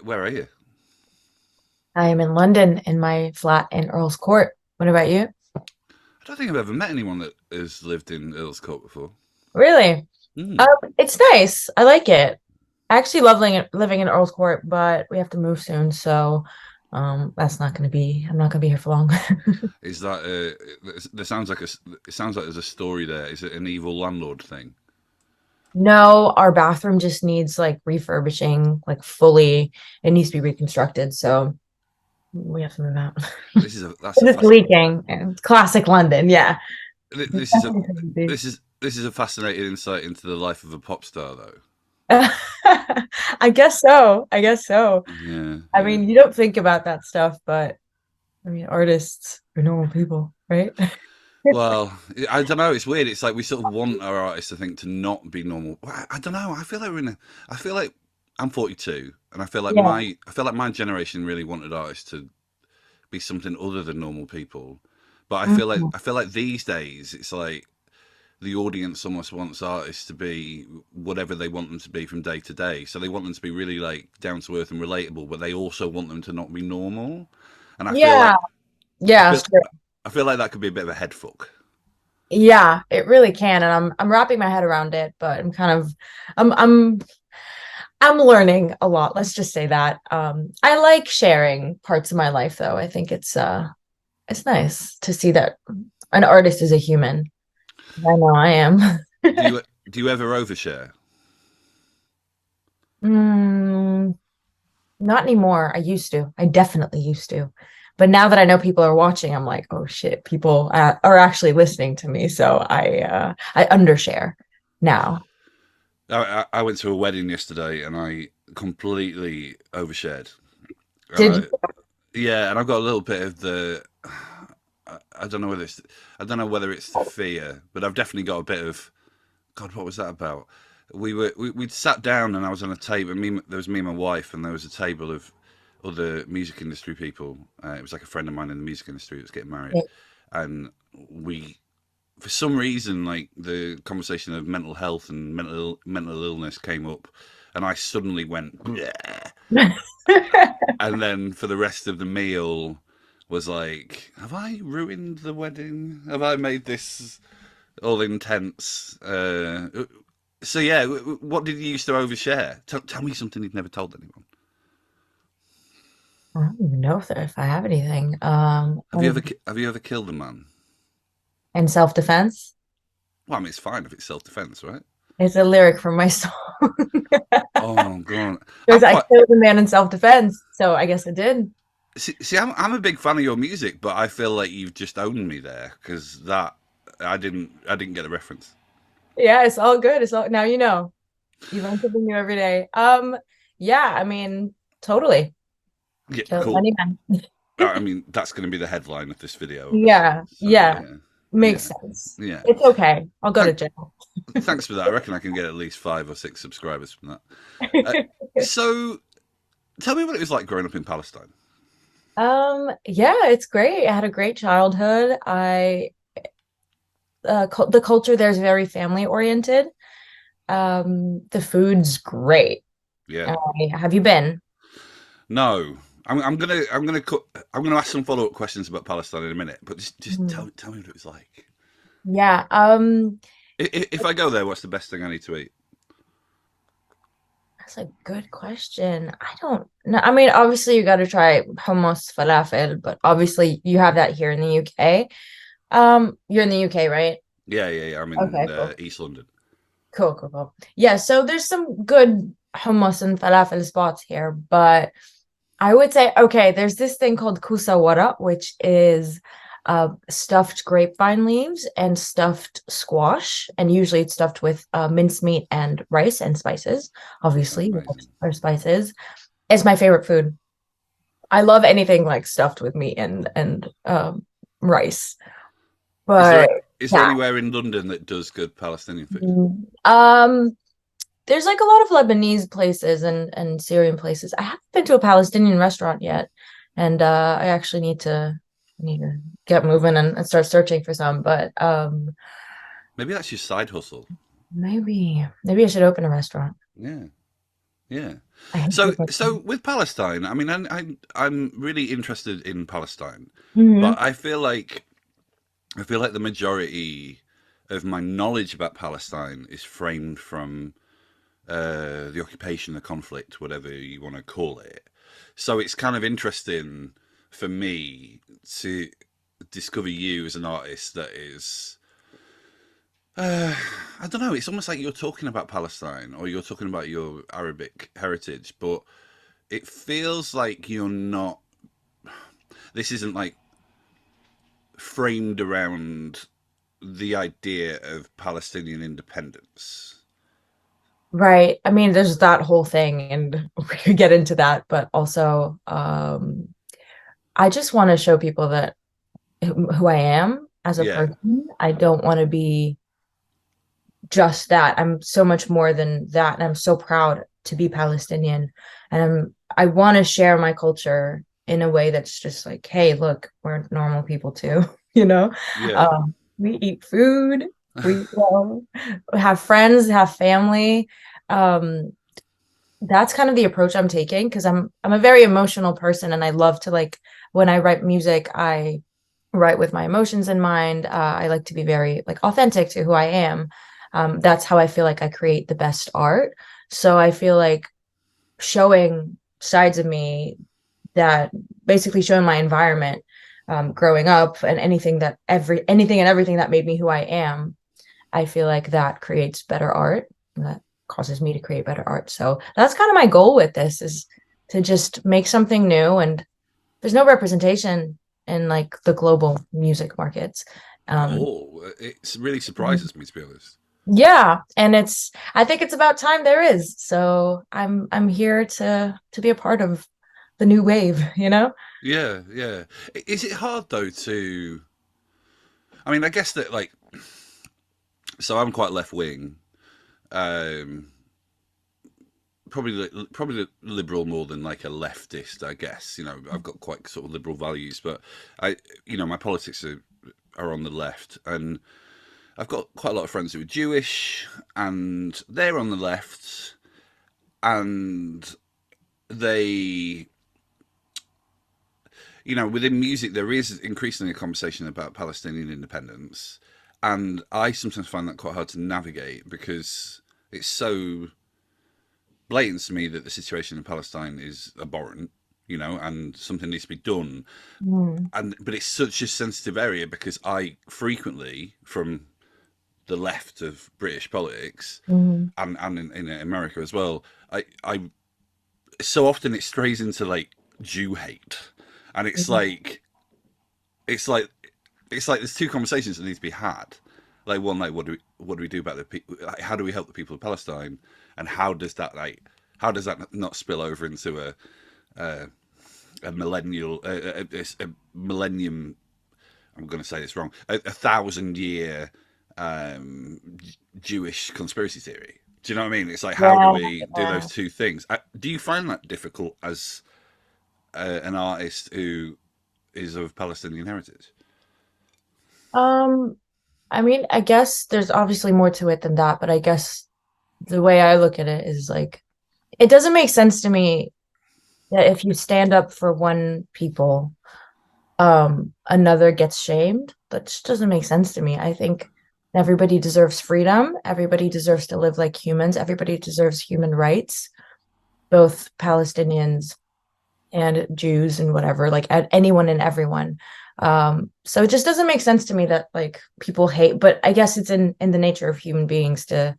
Where are you? I am in London in my flat in Earl's Court. What about you? I don't think I've ever met anyone that has lived in Earl's Court before. Really? Hmm. It's nice. I like it. I actually love living in Earl's Court, but we have to move soon, so that's not going to be. I'm not going to be here for long. Is that there sounds like it sounds like there's a story there. Is it an evil landlord thing? No, our bathroom just needs like refurbishing, like fully. It needs to be reconstructed, so we have to move out. This is a that's a It's leaking. And classic London, yeah. this is a this is a fascinating insight into the life of a pop star, though. I guess so. I guess so. Yeah, I yeah. mean, you don't think about that stuff, but I mean, artists are normal people, right? Well, I don't know. It's weird. It's like we sort of want our artists, I think, to not be normal. I don't know. I feel like we're in a. I feel like I'm 42, and Yeah. I feel like my generation really wanted artists to be something other than normal people. But Mhm. I feel like these days it's like the audience almost wants artists to be whatever they want them to be from day to day. So they want them to be really like down to earth and relatable, but they also want them to not be normal. And Yeah. I Yeah, feel sure. I feel like that could be a bit of a head fuck. Yeah, it really can, and I'm wrapping my head around it, but I'm I'm I'm learning a lot. Let's just say that. I like sharing parts of my life, though. I think it's nice to see that an artist is a human. I know I am. Do you do you ever overshare? Mm, Not anymore. I used to. I definitely used to. But now that I know people are watching, I'm like, oh shit, people are actually listening to me. So I undershare now. I went to a wedding yesterday and I completely overshared. And Did you? I yeah, and I've got a little bit of the I don't know whether I don't know whether it's the fear, but I've definitely got a bit of God. What was that about? We'd sat down and I was on a table. There was me and my wife, and there was a table of other music industry people. It was like a friend of mine in the music industry that was getting married, and we for some reason, like the conversation of mental health and mental illness came up, and I suddenly went, "Bleh." And then for the rest of the meal was like, have I ruined the wedding? Have I made this all intense? So yeah, what did you used to overshare? Tell me something you've never told anyone. I don't even know if I have anything. Have you ever killed a man? In self-defense. Well, I mean, it's fine if it's self defense, right? It's a lyric from my song. Oh, go on. I'm Because I quite killed a man in self-defense, so I guess I did. see. I'm a big fan of your music, but I feel like you've just owned me there because that I didn't get the reference. Yeah, it's all good. It's all now you know. You learn something new every day. Yeah, I mean, totally. Yeah, Kill cool. any man. I mean, that's going to be the headline of this video, obviously. Yeah, So yeah, yeah, makes yeah, sense. yeah. It's okay. I'll go to Thank, jail. thanks for that. I reckon I can get at least 5 or 6 subscribers from that. Uh, so, tell me what it was like growing up in Palestine. Yeah, it's great. I had a great childhood. The culture there is very family oriented. The food's great. Yeah. Have you been? No, I'm gonna ask some follow up questions about Palestine in a minute, but just Mhm. tell me what it was like. Yeah, If I go there, what's the best thing I need to eat? that's a good question. I don't know. I mean, obviously you got to try hummus falafel, but obviously you have that here in the UK. You're in the UK, right? Yeah. I'm in Okay, cool. East London. Cool, cool, cool. Yeah, so there's some good hummus and falafel spots here, but I would say, okay, there's this thing called kusawara, which is stuffed grapevine leaves and stuffed squash. And usually it's stuffed with mincemeat and rice and spices. Obviously, Amazing. our spices. It's my favorite food. I love anything like stuffed with meat and rice. Is there But is there yeah. anywhere in London that does good Palestinian food? Mm, Um, there's like a lot of Lebanese places and Syrian places. I haven't been to a Palestinian restaurant yet, and I actually need to get moving and start searching for some. But Maybe that's your side hustle. maybe I should open a restaurant. Yeah, Yeah. I hate So people. so with Palestine, I mean, I'm really interested in Palestine, Hmm. but I feel like the majority of my knowledge about Palestine is framed from the occupation, the conflict, whatever you want to call it. So it's kind of interesting for me to discover you as an artist that is, uh, I don't know, it's almost like you're talking about Palestine or you're talking about your Arabic heritage, but it feels like you're not, this isn't like framed around the idea of Palestinian independence. Right. I mean, there's that whole thing, and we could get into that, but also, I just want to show people that who I am as a Yeah, person. I don't want to be just that. I'm so much more than that, and I'm so proud to be Palestinian. And I want to share my culture in a way that's just like, hey, look, we're normal people too, you know? yeah. We eat food, we have friends, have family. Um, that's kind of the approach I'm taking because I'm a very emotional person, and I love to like when I write music, I write with my emotions in mind. I like to be very like authentic to who I am. That's how I feel like I create the best art. So I feel like showing sides of me that basically showing my environment growing up and anything and everything that made me who I am. I feel like that creates better art. That causes me to create better art. So that's kind of my goal with this is to just make something new. And there's no representation in like the global music markets. At Um, all. It really surprises me, to be honest. yeah, and I think it's about time there is. So I'm here to be a part of the new wave, you know? Yeah, yeah. Is it hard though to? I mean, I guess that like, so I'm quite left wing. Um, probably liberal more than like a leftist. I guess I've got quite sort of liberal values, but my politics are on the left, and I've got quite a lot of friends who are Jewish, and they're on the left, and they within music, there is increasingly a conversation about Palestinian independence, and I sometimes find that quite hard to navigate because it's so blatant to me that the situation in Palestine is abhorrent, and something needs to be done. Mm, But it's such a sensitive area because I frequently, from the left of British politics, mm, and in America as well, I so often it strays into like Jew hate, and mm, it's like it's like there's two conversations that need to be had. Like one, like what do we do about the people? Like, how do we help the people of Palestine? And how does that not spill over into a millennial a millennium? I'm going to say this wrong. A 1,000 year Jewish conspiracy theory. Do you know what I mean? It's like how do yeah, we do those yeah. two things? Do you find that difficult as an artist who is of Palestinian heritage? Um, I mean, I guess there's obviously more to it than that, but I guess the way I look at it is like it doesn't make sense to me that if you stand up for one people, another gets shamed. That just doesn't make sense to me. I think everybody deserves freedom. Everybody deserves to live like humans. Everybody deserves human rights, both Palestinians and Jews and whatever, like anyone and everyone. So it just doesn't make sense to me that like people hate, but I guess it's in the nature of human beings to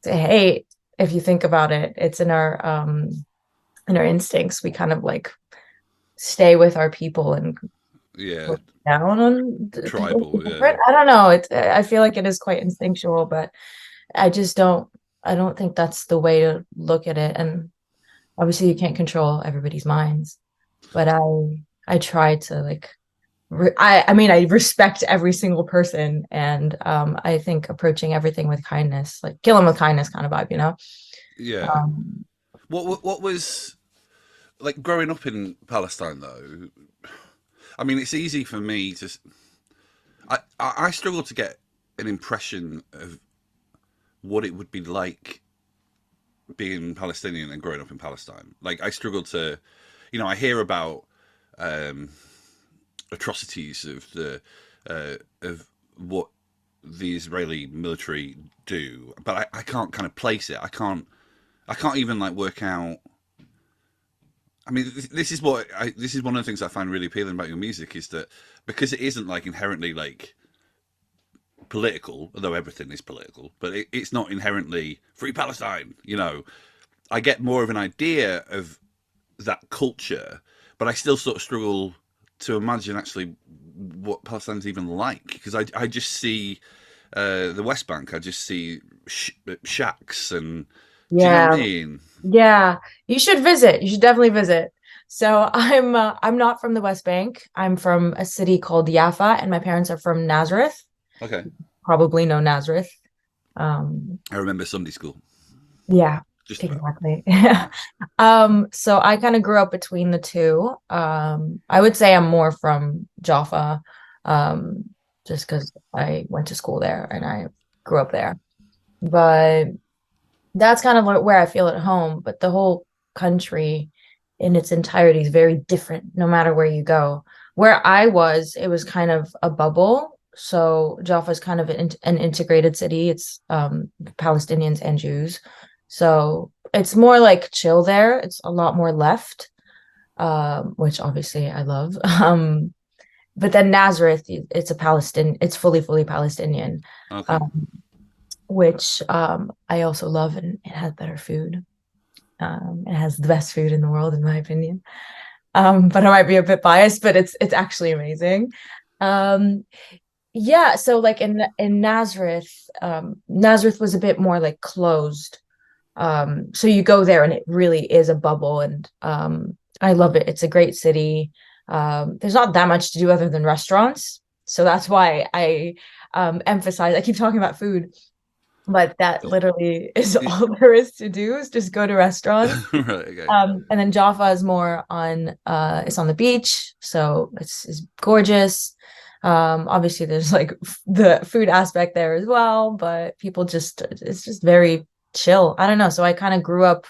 hate. If you think about it, it's in our instincts. We kind of like stay with our people and Yeah, look down on the people who tribal. are Yeah, different. I don't know. I feel like it is quite instinctual, but I just I don't think that's the way to look at it. And obviously you can't control everybody's minds, but I try to like I mean I respect every single person, and I think approaching everything with kindness, like kill them with kindness kind of vibe, you know? yeah. Um, What was like growing up in Palestine though? I mean, it's easy for me to. I struggle to get an impression of what it would be like being Palestinian and growing up in Palestine. Like I struggle to, I hear about um, atrocities of what the Israeli military do, but I can't kind of place it. I can't even like work out. I mean, this is one of the things I find really appealing about your music is that because it isn't like inherently like political, although everything is political, but it's not inherently free Palestine. I get more of an idea of that culture, but I still sort of struggle to imagine actually what Palestine's even like because I just see the West Bank. I just see shacks and do you know what I Yeah. mean? Yeah, you should visit. You should definitely visit. So I'm not from the West Bank. I'm from a city called Jaffa, and my parents are from Nazareth. Okay, Probably know Nazareth. Um, I remember Sunday school yeah, just about. exactly. So I kind of grew up between the two. I would say I'm more from Jaffa, um, just because I went to school there and I grew up there. But that's kind of where I feel at home, but the whole country in its entirety is very different no matter where you go. Where I was, it was kind of a bubble. So Jaffa is kind of an integrated city. It's Palestinians and Jews. So it's more like chill there. It's a lot more left, which obviously I love. But then Nazareth, it's fully Palestinian. Okay, Um, which I also love, and it has better food. It has the best food in the world, in my opinion. But I might be a bit biased, but it's actually amazing. Um, yeah, so like in Nazareth, Nazareth was a bit more like closed. So you go there and it really is a bubble, and I love it. It's a great city. There's not that much to do other than restaurants, so that's why I emphasize. I keep talking about food, but that literally is all there is to do is just go to restaurants. right, okay, And then Jaffa is more on it's on the beach, so it's gorgeous. Obviously there's like the food aspect there as well, but people just it's just very chill. I don't know. So I kind of grew up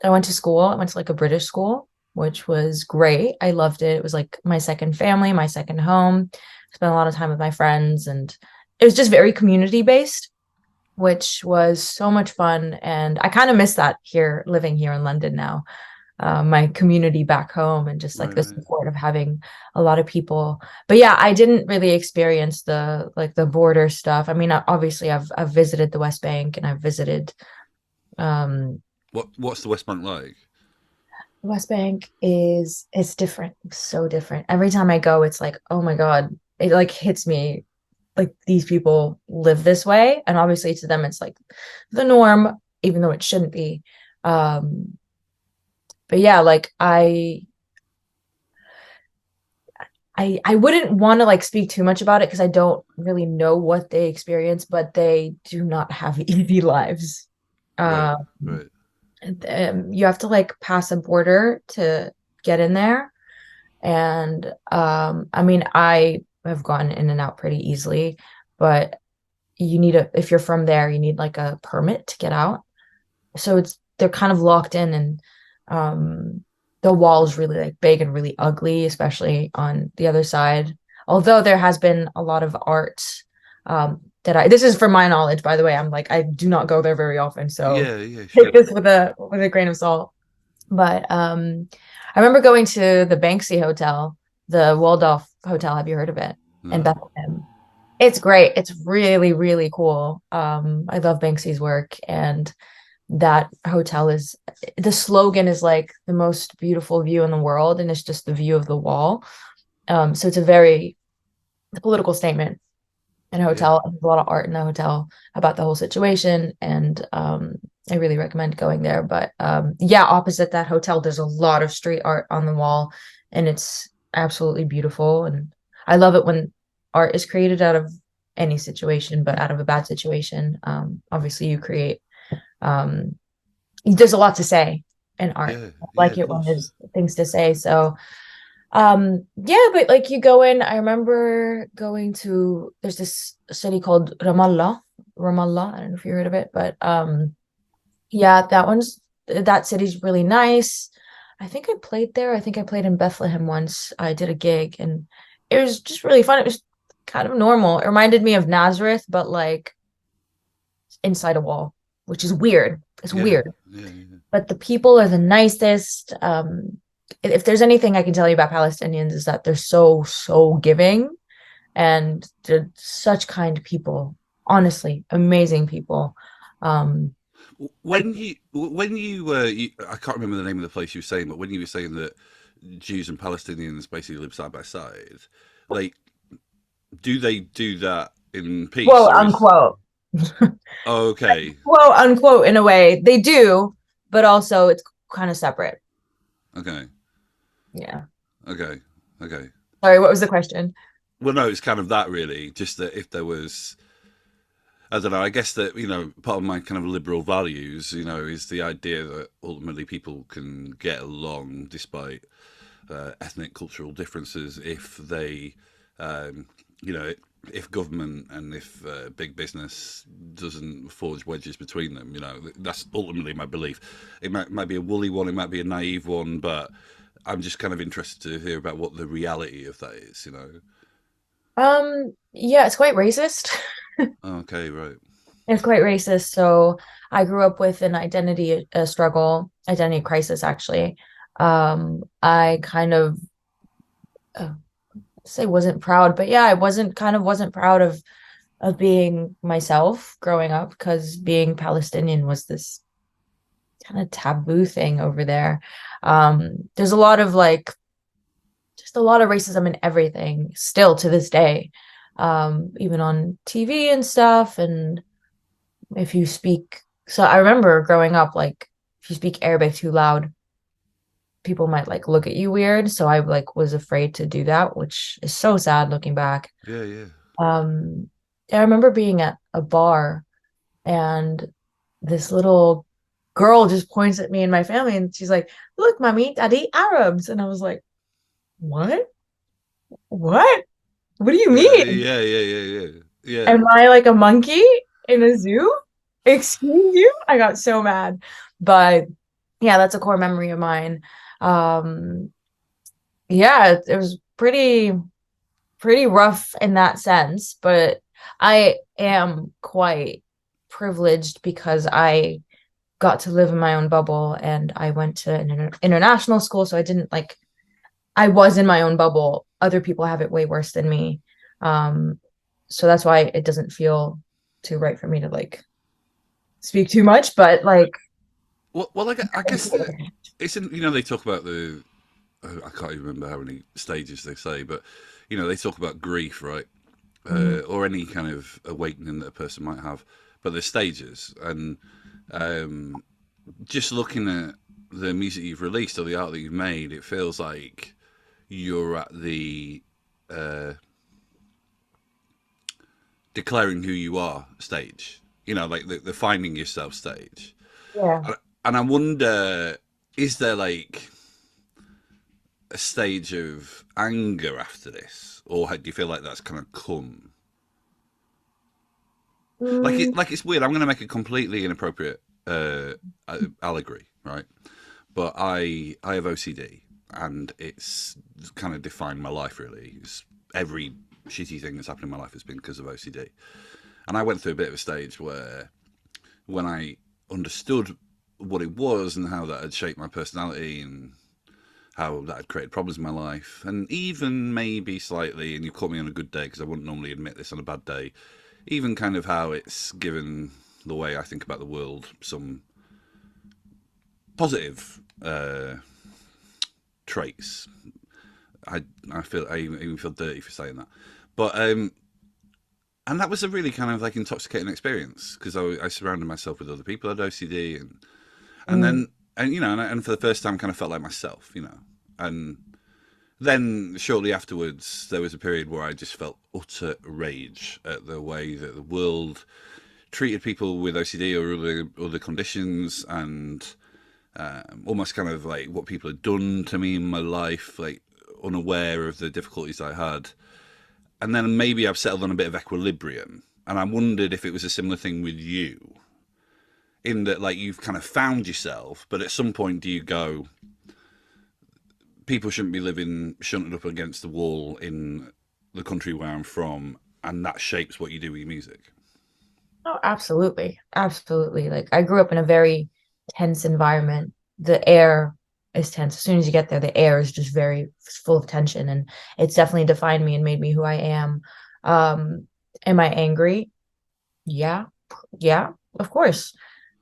I went to school. I went to like a British school, which was great. I loved it. It was like my second family, my second home. Spent a lot of time with my friends, and it was just very community based, which was so much fun. And I kind of miss that here, living here in London now. My community back home and just like right, the right. support of having a lot of people. But yeah, I didn't really experience the border stuff. I mean, obviously I've visited the West Bank and I've visited um What's the West Bank like? West Bank is it's different, so different. Every time I go, it's like, oh my God, it like hits me like these people live this way. And obviously to them it's like the norm, even though it shouldn't be. Um, but yeah, like I wouldn't want to like speak too much about it because I don't really know what they experience, but they do not have easy lives. Right, Um, right. you have to like pass a border to get in there. And I mean, I have gone in and out pretty easily, but if you're from there, you need like a permit to get out. So they're kind of locked in, and um the wall is really like big and really ugly, especially on the other side. Although there has been a lot of art that this is from my knowledge, by the way. I'm like I do not go there very often, so Yeah, yeah, take sure. this with a grain of salt. But I remember going to the Banksy Hotel, the Waldorf Hotel. Have you heard of it? In No. Bethlehem. It's great. It's really, really cool. I love Banksy's work, and that hotel is the slogan is like the most beautiful view in the world, and it's just the view of the wall. So it's a political statement in a Yeah, hotel. There's a lot of art in the hotel about the whole situation, and I really recommend going there. But yeah, opposite that hotel, there's a lot of street art on the wall, and it's absolutely beautiful. And I love it when art is created out of any situation, but out of a bad situation. Obviously, you create. Um, there's a lot to say in art. yeah, I yeah. like Of it when course. there's things to say. So yeah, but like you go in, I remember going to there's this city called Ramallah. I don't know if you heard of it, but Yeah, that city's really nice. I think I played there. I think I played in Bethlehem once. I did a gig and it was just really fun. It was kind of normal. It reminded me of Nazareth, but like inside a wall, which is weird. It's Yeah, weird. yeah, yeah. But the people are the nicest. If there's anything I can tell you about Palestinians is that they're so, so giving and they're such kind people. Honestly, amazing people. Um, like, I can't remember the name of the place you were saying, but when you were saying that Jews and Palestinians basically live side by side, like, do they do that in peace, quote or is unquote. oh, okay, Quote unquote in a way they do, but also it's kind of separate. okay, Yeah. okay, okay? Sorry, what was the question? Well, no, it's kind of that really. Just that if there was, I don't know. I guess that part of my kind of liberal values, is the idea that ultimately people can get along despite ethnic cultural differences if they, um, you know, if government and if big business doesn't forge wedges between them. That's ultimately my belief. It might be a woolly one, it might be a naive one, but I'm just kind of interested to hear about what the reality of that is. Yeah, it's quite racist. Okay, right. It's quite racist. So I grew up with an identity struggle, identity crisis, actually. I kind of uh, say wasn't proud, but yeah, I wasn't proud of being myself growing up because being Palestinian was this kind of taboo thing over there. There's a lot of like just a lot of racism in everything still to this day. Even on TV and stuff. And if you speak, so I remember growing up, like if you speak Arabic too loud, people might like look at you weird. So I like was afraid to do that, which is so sad looking back. Yeah, yeah. Um, I remember being at a bar and this little girl just points at me and my family and she's like, "Look, mommy, daddy, Arabs." And I was like, "What? What? What do you Yeah, mean? yeah, yeah, yeah, yeah. Yeah. Am I like a monkey in a zoo? Excuse you?" I got so mad. But yeah, that's a core memory of mine. Um, yeah, it was pretty rough in that sense, but I am quite privileged because I got to live in my own bubble and I went to an international school, so I didn't like I was in my own bubble. Other people have it way worse than me. Um, so that's why it doesn't feel too right for me to like speak too much, but like Well, I guess that it's in, they talk about I can't even remember how many stages they say, but they talk about grief, right? mm, Or any kind of awakening that a person might have, but there's stages, and um, just looking at the music you've released or the art that you've made, it feels like you're at the uh, declaring who you are stage. Like the finding yourself stage. yeah. And I wonder, is there like a stage of anger after this, or do you feel like that's kind of come? Mm, Like it's weird. I'm going to make a completely inappropriate allegory, right? But I have OCD, and it's kind of defined my life really. Every shitty thing that's happened in my life has been because of OCD, and I went through a bit of a stage where when I understood what it was and how that had shaped my personality and how that had created problems in my life, and even maybe slightly, and you caught me on a good day because I wouldn't normally admit this on a bad day, even kind of how it's given the way I think about the world some positive traits. I even feel dirty for saying that, but and that was a really kind of like intoxicating experience because I surrounded myself with other people who had OCD, and mm, then and for the first time kind of felt like myself, and then shortly afterwards there was a period where I just felt utter rage at the way that the world treated people with OCD or other conditions, and almost kind of like what people had done to me in my life, like unaware of the difficulties I had. And then maybe I've settled on a bit of equilibrium, and I wondered if it was a similar thing with you. in that like you've kind of found yourself, but at some point do you go, people shouldn't be living shunted up against the wall in the country where I'm from, and that shapes what you do with your music? Oh, absolutely. Absolutely. Like I grew up in a very tense environment. The air is tense. As soon as you get there, the air is just very full of tension, and it's definitely defined me and made me who I am. Am I angry? Yeah. Yeah, of course.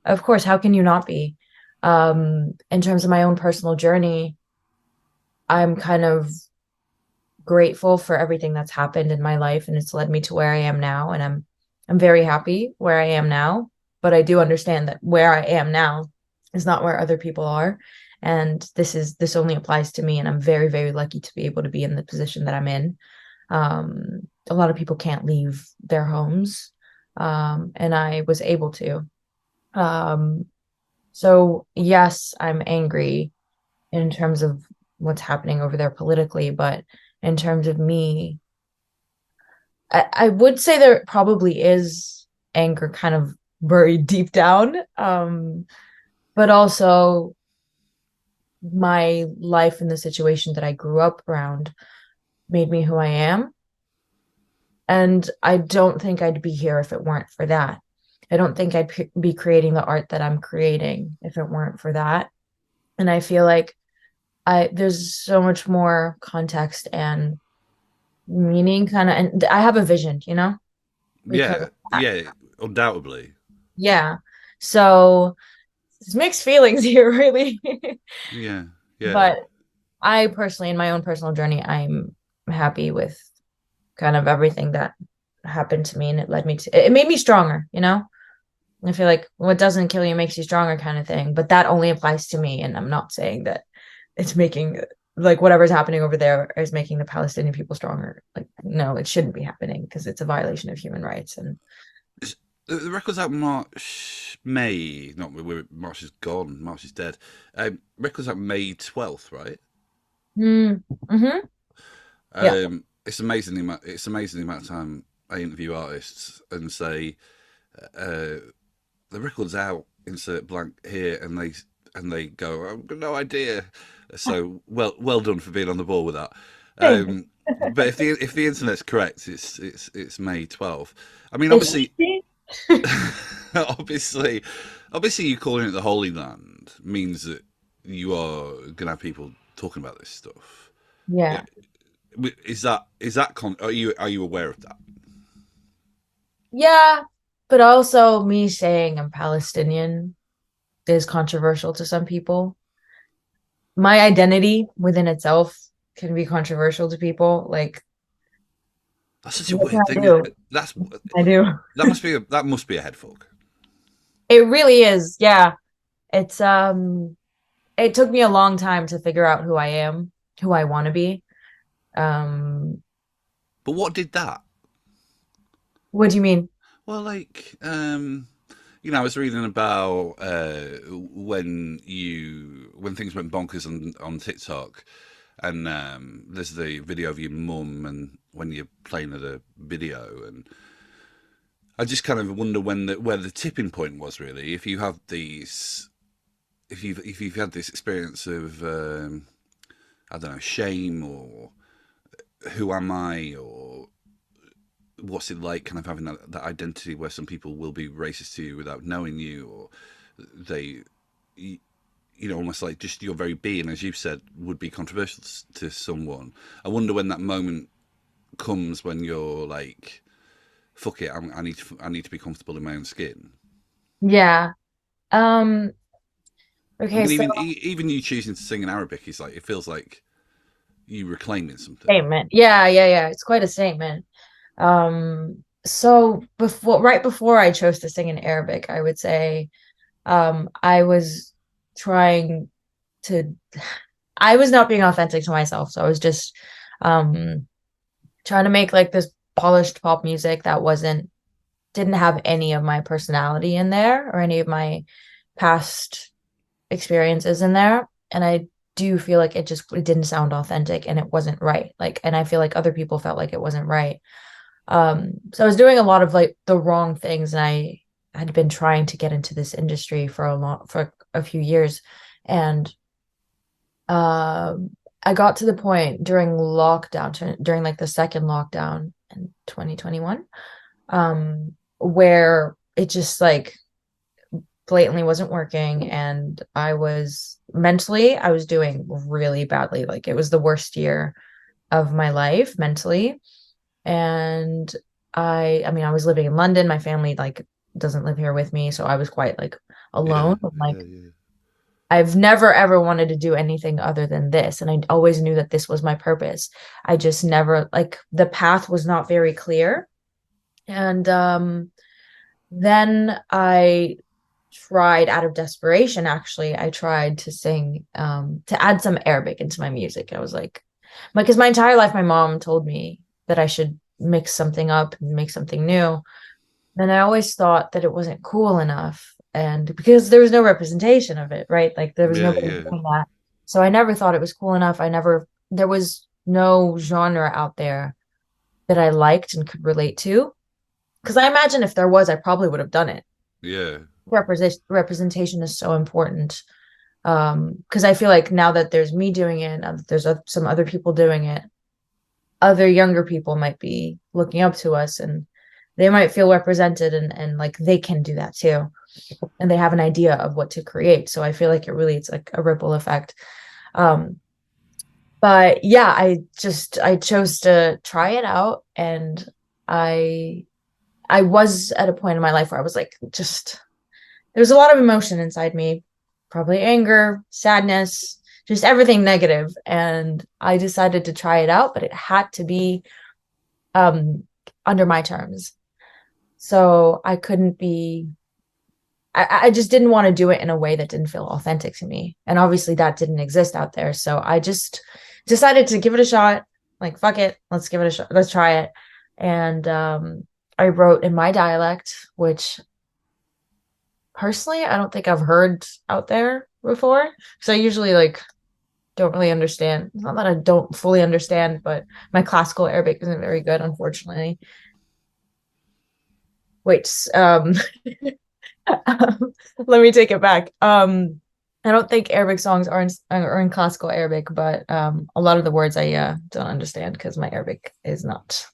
Of course. How can you not be? In terms of my own personal journey, I'm kind of grateful for everything that's happened in my life and it's led me to where I am now. And I'm very happy where I am now. But I do understand that where I am now is not where other people are. And this only applies to me. And I'm very, very lucky to be able to be in the position that I'm in. A lot of people can't leave their homes. And I was able to. Um, so yes, I'm angry in terms of what's happening over there politically, but in terms of me, I would say there probably is anger kind of buried deep down. But also my life and the situation that I grew up around made me who I am. And I don't think I'd be here if it weren't for that. I don't think I'd be creating the art that I'm creating if it weren't for that. And I feel like I there's so much more context and meaning kind of, and I have a vision, because Yeah, yeah, undoubtedly. yeah. So it's mixed feelings here, really. Yeah, yeah. But I personally, in my own personal journey, I'm happy with kind of everything that happened to me, and it made me stronger. I feel like what doesn't kill you makes you stronger kind of thing, but that only applies to me. And I'm not saying that it's making like whatever's happening over there is making the Palestinian people stronger. Like, no, it shouldn't be happening because it's a violation of human rights. And The record's out March, May. Not March is gone. March is dead. Record's out May 12th, right? mm-hmm. Yeah. It's amazing the amount. It's amazing the amount of time I interview artists and say, uh, the record's out. Insert blank here, and they go, I've got no idea. So well done for being on the ball with that. Thanks. But if the internet's correct, it's May 12th. I mean, It's obviously, obviously, obviously, you calling it the Holy Land means that you are gonna have people talking about this stuff. yeah. Are you aware of that? Yeah. But also me saying I'm Palestinian is controversial to some people. My identity within itself can be controversial to people. Like, That's such a what can weird I thing. do? I do. That must be a head fuck. It really is. Yeah. It's it took me a long time to figure out who I am, who I want to be. Um, But what did that? what do you mean? Well, like, I was reading about when things went bonkers on TikTok, and there's the video of your mum, and when you're playing at a video, and I just kind of wonder where the tipping point was really. If you have these, if you've had this experience of I don't know, shame, or who am I, or what's it like kind of having that identity where some people will be racist to you without knowing you, or they almost like just your very being, as you've said, would be controversial to someone. I wonder when that moment comes when you're like, fuck it, I need to be comfortable in my own skin. Yeah. Um, I okay, mean, so even you choosing to sing in Arabic is like, it feels like you reclaiming something. statement. Yeah, yeah, yeah. It's quite a statement. So right before I chose to sing in Arabic, I would say I was trying to I was not being authentic to myself. So I was just um trying to make like this polished pop music that didn't have any of my personality in there or any of my past experiences in there. And I do feel like it didn't sound authentic and it wasn't right. Like, and I feel like other people felt like it wasn't right. So I was doing a lot of like the wrong things, and I had been trying to get into this industry for a few years, and I got to the point during during like the second lockdown in 2021, where it just like blatantly wasn't working, and I was doing really badly. Like it was the worst year of my life mentally. And I mean, I was living in London. My family like doesn't live here with me, so I was quite like Yeah, alone. I'm yeah, like, yeah, I've never ever wanted to do anything other than this, and I always knew that this was my purpose. I just never like the path was not very clear. And then I tried out of desperation, actually, I tried to sing, to add some Arabic into my music. I was like, because my entire life, my mom told me that I should mix something up and make something new. And I always thought that it wasn't cool enough. And because there was no representation of it, right? Like there was yeah, nobody yeah, doing that. So I never thought it was cool enough. There was no genre out there that I liked and could relate to. Because I imagine if there was, I probably would have done it. yeah, Representation is so important. Because I feel like now that there's me doing it, now that there's some other people doing it, other younger people might be looking up to us, and they might feel represented, and like they can do that too, and they have an idea of what to create. So I feel like it's like a ripple effect. Um, but yeah, I chose to try it out, and I I was at a point in my life where I was like, just there's a lot of emotion inside me, probably anger, sadness, just everything negative. And I decided to try it out, but it had to be um, under my terms. So I couldn't be, I just didn't want to do it in a way that didn't feel authentic to me. And obviously that didn't exist out there. So I just decided to give it a shot. Like, fuck it, let's give it a shot. Let's try it. And I wrote in my dialect, which personally, I don't think I've heard out there before. So I usually like don't really understand. Not that I don't fully understand, but my classical Arabic isn't very good, unfortunately. Wait, let me take it back. I don't think Arabic songs are in classical Arabic, but a lot of the words I don't understand because my Arabic is not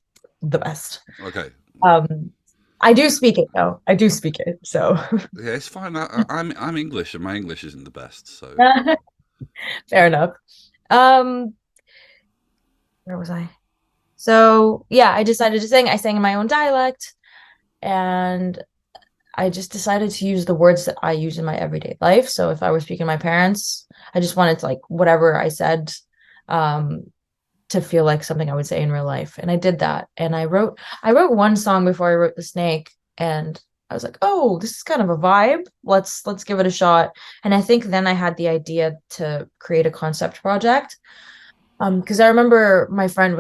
the best. okay. Um, I do speak it though. I do speak it, so Yeah, it's fine. I'm English, and my English isn't the best. So fair enough. Um, where was I? So yeah, I decided to sing. I sang in my own dialect, and I just decided to use the words that I use in my everyday life. So if I were speaking to my parents, I just wanted to like whatever I said um to feel like something I would say in real life. And I did that. And I wrote one song before I wrote The Snake, and I was like, "Oh, this is kind of a vibe. Let's give it a shot." And I think then I had the idea to create a concept project. Because I remember my friend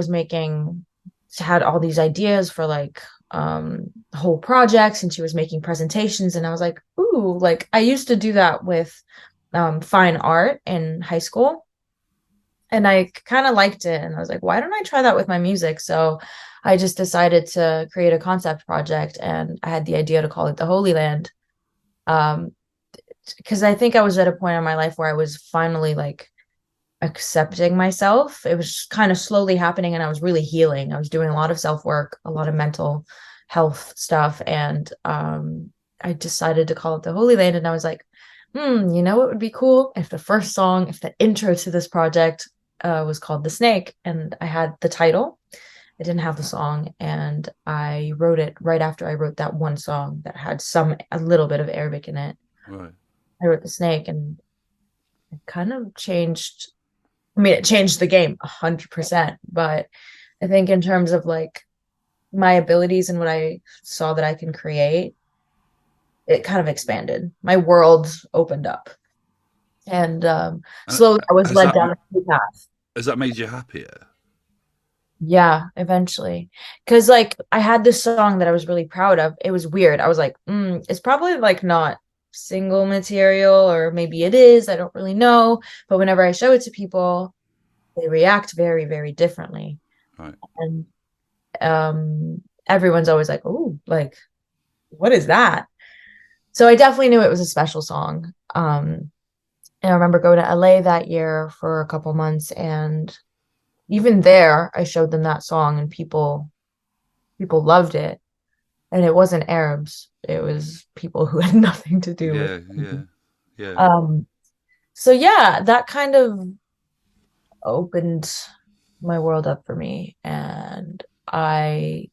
had all these ideas for like whole projects, and she was making presentations, and I was like, ooh, like I used to do that with fine art in high school, and I kind of liked it, and I was like, why don't I try that with my music? So I just decided to create a concept project, and I had the idea to call it the Holy Land. Um, because I think I was at a point in my life where I was finally like accepting myself. It was kind of slowly happening, and I was really healing. I was doing a lot of self work, a lot of mental health stuff, and I decided to call it the Holy Land. And I was like, you know what would be cool if if the intro to this project was called The Snake, and I had the title. I didn't have the song, and I wrote it right after I wrote that one song that had a little bit of Arabic in it. right. I wrote The Snake, and it kind of changed. I mean, it changed the game 100%. But I think in terms of like my abilities and what I saw that I can create, it kind of expanded. My world opened up. And And slowly I was has led that down a new path. has that made you happier? Yeah, eventually. Because like I had this song that I was really proud of. It was weird. I was like, it's probably like not single material, or maybe it is. I don't really know. But whenever I show it to people, they react very, very differently. Right. And everyone's always like, "Oh, like what is that?" So I definitely knew it was a special song. And I remember going to LA that year for a couple months, and even there, I showed them that song, and people loved it. And it wasn't Arabs; it was people who had nothing to do with Yeah, it. yeah, yeah. Um, so yeah, that kind of opened my world up for me, and I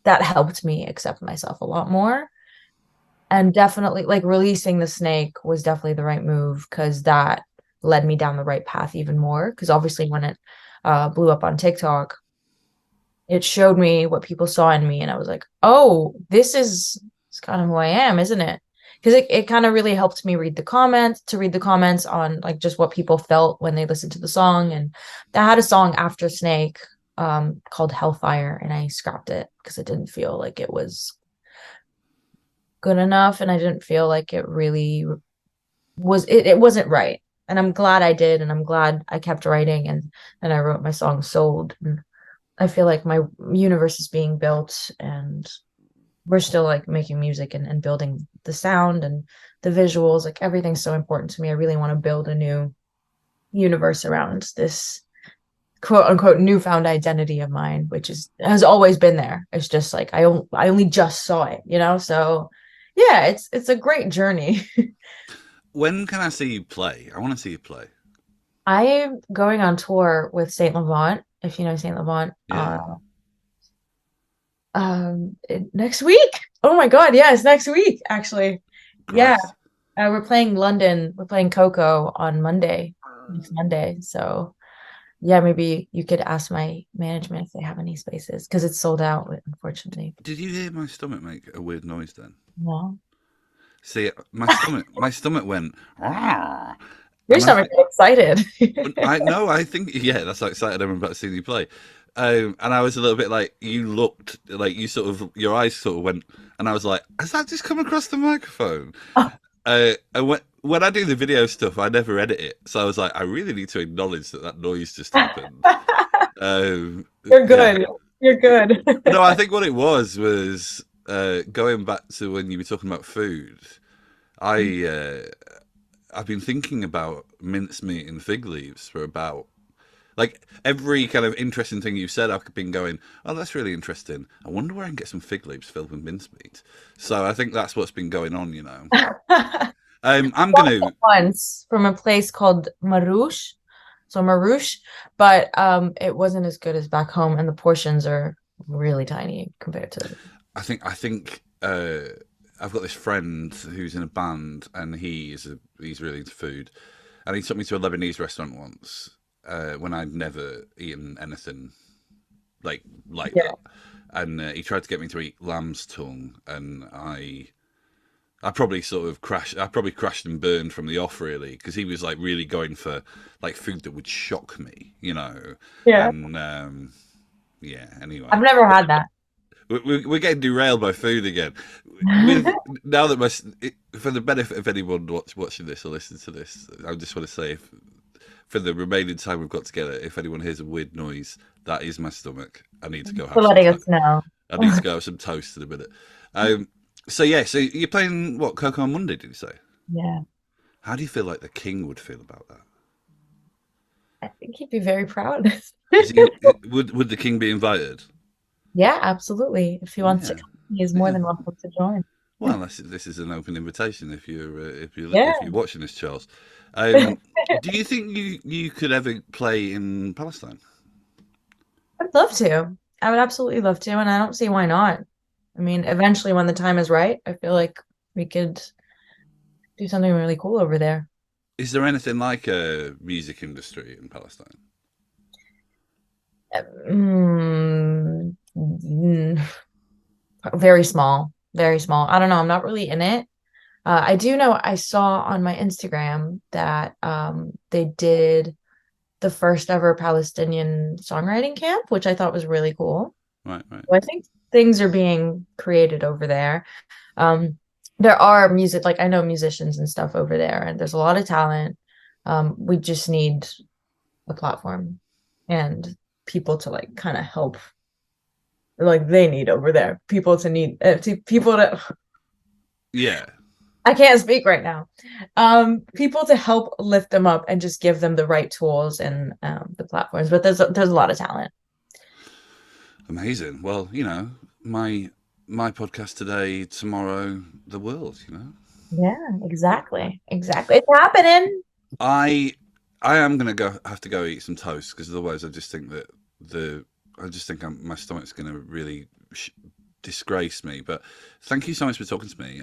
that helped me accept myself a lot more. And definitely, like, releasing the snake was definitely the right move, because that led me down the right path even more. Because obviously, when it blew up on TikTok, it showed me what people saw in me, and I was like, oh, this is it's kind of who I am, isn't it? Because it kind of really helped me read the comments on like just what people felt when they listened to the song. And I had a song after Snake called Hellfire, and I scrapped it because it didn't feel like it was good enough, and I didn't feel like it really it wasn't right. And I'm glad I did, and I'm glad I kept writing, and I wrote my song Sold. And I feel like my universe is being built, and we're still like making music and building the sound and the visuals. Like, everything's so important to me. I really want to build a new universe around this quote unquote newfound identity of mine, which is has always been there. It's just like I only just saw it, you know? So yeah, it's a great journey. When can I see you play? I want to see you play. I am going on tour with Saint Laurent, if you know Saint Laurent, Yeah, next week. Oh my God, yeah, it's next week, actually. Yeah, Christ. we're playing London. We're playing Coco on Monday, next Monday. So yeah, maybe you could ask my management if they have any spaces, because it's sold out, unfortunately. Did you hear my stomach make a weird noise then? No, See, my stomach went, "Argh," your and I stomach think, is excited. I know, I think, yeah, that's how excited I'm about to see you play. And I was a little bit like, you looked like you sort of, your eyes sort of went, and I was like, has that just come across the microphone? And when I do the video stuff, I never edit it, so I was like, I really need to acknowledge that that noise just happened. Um, You're yeah, good. You're good. no, I think what it was going back to when you were talking about food. I I've been thinking about mincemeat and fig leaves for about like every kind of interesting thing you've said. I've been going, oh, that's really interesting. I wonder where I can get some fig leaves filled with mincemeat. So I think that's what's been going on. I'm gonna. Once from a place called Marouche. So Marouche, but it wasn't as good as back home, and the portions are really tiny compared to. I think I've got this friend who's in a band, and he's really into food, and he took me to a Lebanese restaurant once when I'd never eaten anything like Yeah. that, and he tried to get me to eat lamb's tongue, and I probably sort of crashed. I probably crashed and burned from the off, really, because he was like really going for like food that would shock me. Yeah. And yeah. I've Anyway, never had that. we're getting derailed by food again. With now that for the benefit of anyone watching this or listening to this, I just want to say, for the remaining time we've got together, if anyone hears a weird noise, that is my stomach. I need to go For have some. letting us know. I need to go have some toast in a minute. So yeah, so you're playing what, Coco on Monday? Did you say? Yeah. How do you feel like the king would feel about that? I think he'd be very proud. Is he would the king be invited? Yeah, absolutely. If he wants to Yeah, come, he is more yeah. than welcome to join. Well, this is an open invitation if Yeah. you're watching this, Charles. Do you think you could ever play in Palestine? I'd love to. I would absolutely love to, and I don't see why not. I mean, eventually, when the time is right, I feel like we could do something really cool over there. Is there anything like a music industry in Palestine? Mm, mm, very small, very small. I don't know. I'm not really in it. I do know I saw on my Instagram that they did the first ever Palestinian songwriting camp, which I thought was really cool. Right, right. So I think things are being created over there. There are music, like I know musicians and stuff over there, and there's a lot of talent. We just need a platform and people to like kind of help, like they need over there. People to need to people to Yeah. I can't speak right now. People to help lift them up and just give them the right tools and the platforms. But there's a lot of talent. Amazing. Well, you know, my podcast today, tomorrow, the world. You know, Yeah, exactly. Exactly. It's happening. I I am gonna have to go eat some toast because otherwise, I just think that my stomach's gonna really disgrace me. But thank you so much for talking to me.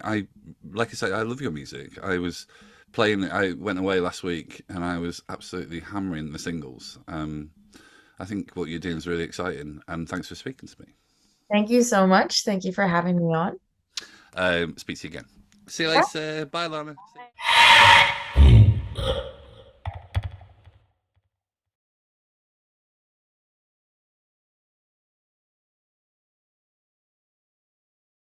Like I say, I love your music. I went away last week and I was absolutely hammering the singles. I think what you're doing is really exciting, and thanks for speaking to me. Thank you so much. Thank you for having me on. Speak to you again. See you later. Bye, Lana. Bye.